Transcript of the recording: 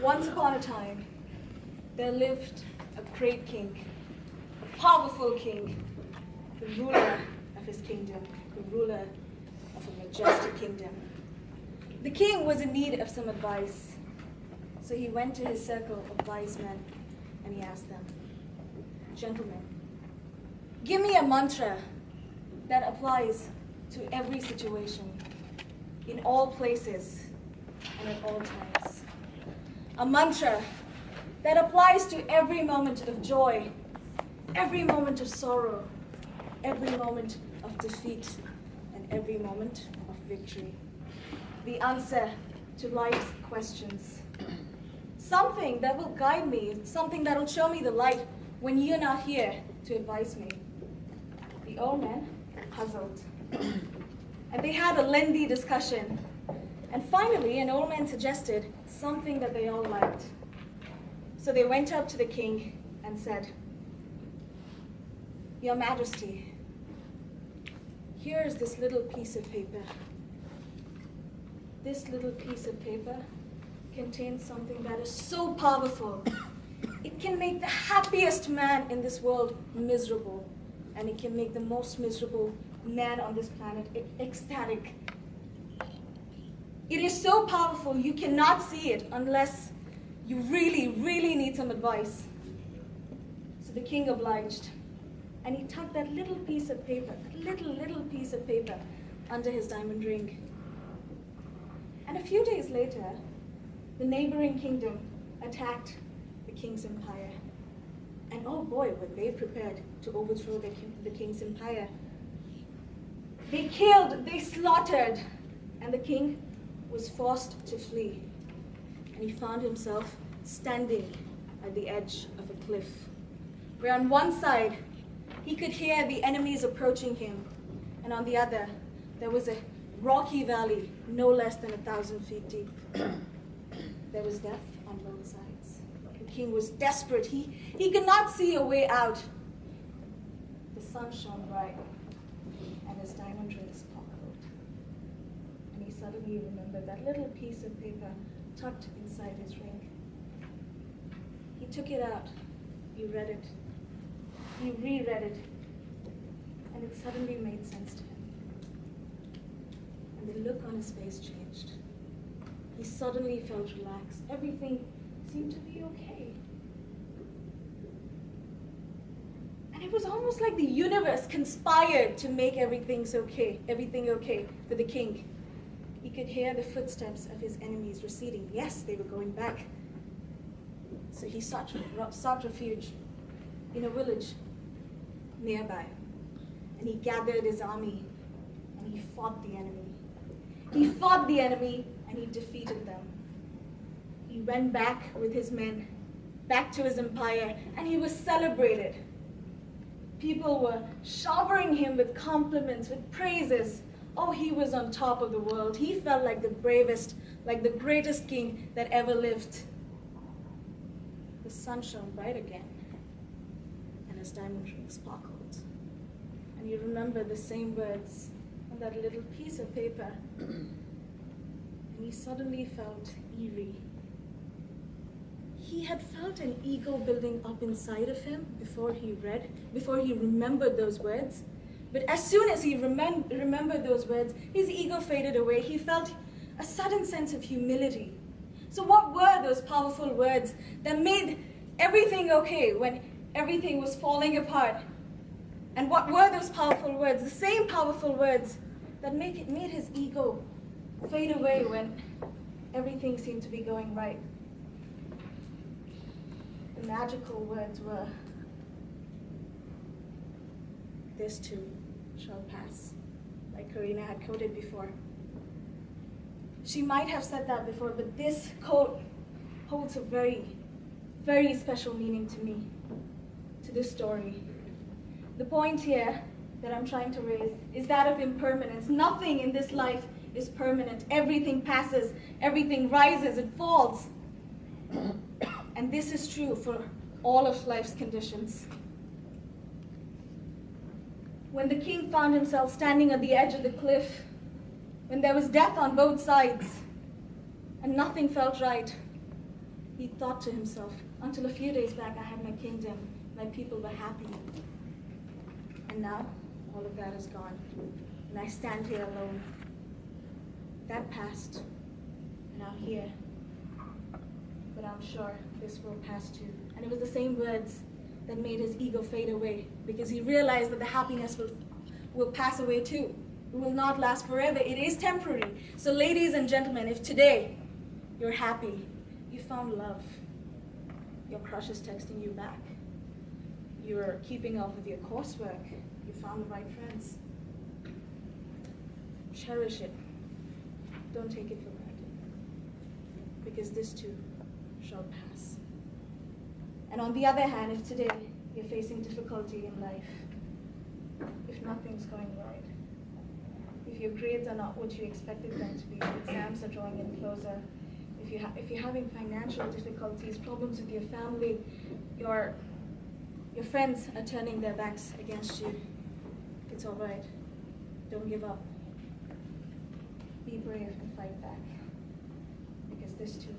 Once upon a time, there lived a great king, a powerful king, the ruler of his kingdom, the ruler of a majestic kingdom. The king was in need of some advice, so he went to his circle of wise men and he asked them, "Gentlemen, give me a mantra that applies to every situation, in all places and at all times. A mantra that applies to every moment of joy, every moment of sorrow, every moment of defeat, and every moment of victory. The answer to life's questions. Something that will guide me, something that will show me the light when you're not here to advise me." The old man puzzled, and they had a lengthy discussion. And finally, an old man suggested something that they all liked. So they went up to the king and said, "Your Majesty, here is this little piece of paper. This little piece of paper contains something that is so powerful. It can make the happiest man in this world miserable, and it can make the most miserable man on this planet ecstatic. It is so powerful you cannot see it unless you really, really need some advice." So the king obliged, and he tucked that little piece of paper, that little piece of paper, under his diamond ring. And a few days later, the neighboring kingdom attacked the king's empire. And oh boy, were they prepared to overthrow the king's empire. They killed, they slaughtered, and the king was forced to flee. And he found himself standing at the edge of a cliff, where on one side he could hear the enemies approaching him, and on the other there was a rocky valley no less than 1,000 feet deep. There was death on both sides. The king was desperate. He could not see a way out. The sun shone bright, and his diamond ring sparkled. And he suddenly remembered that little piece of paper tucked inside his ring. He took it out. He read it. He reread it. And it suddenly made sense to him. And the look on his face changed. He suddenly felt relaxed. Everything seemed to be okay. And it was almost like the universe conspired to make everything okay for the king. He could hear the footsteps of his enemies receding. Yes, they were going back. So he sought refuge in a village nearby. And he gathered his army and he fought the enemy. He fought the enemy and he defeated them. He went back with his men, back to his empire, and he was celebrated. People were showering him with compliments, with praises. Oh, he was on top of the world. He felt like the bravest, like the greatest king that ever lived. The sun shone bright again, and his diamond ring sparkled. And he remembered the same words on that little piece of paper. And he suddenly felt eerie. He had felt an ego building up inside of him before he remembered those words. But as soon as he remembered those words, his ego faded away. He felt a sudden sense of humility. So what were those powerful words that made everything okay when everything was falling apart? And what were those powerful words? The same powerful words that made his ego fade away when everything seemed to be going right. The magical words were, "This too shall pass," like Karina had quoted before. She might have said that before, but this quote holds a very, very special meaning to me, to this story. The point here that I'm trying to raise is that of impermanence. Nothing in this life is permanent. Everything passes, everything rises, it falls. And this is true for all of life's conditions. When the king found himself standing at the edge of the cliff, when there was death on both sides, and nothing felt right, He thought to himself, until a few days back I had my kingdom, my people were happy. And now, all of that is gone. And I stand here alone. That passed. Now here. But I'm sure this will pass too. And it was the same words that made his ego fade away, because he realized that the happiness will pass away too. It will not last forever. It is temporary. So ladies and gentlemen, if today you're happy, you found love, your crush is texting you back, you're keeping up with your coursework, you found the right friends, cherish it. Don't take it for granted, because this too shall pass. And on the other hand, if today you're facing difficulty in life, if nothing's going right, if your grades are not what you expected them to be, exams are drawing in closer, if you're having financial difficulties, problems with your family, your friends are turning their backs against you, it's all right. Don't give up. Be brave and fight back, because this too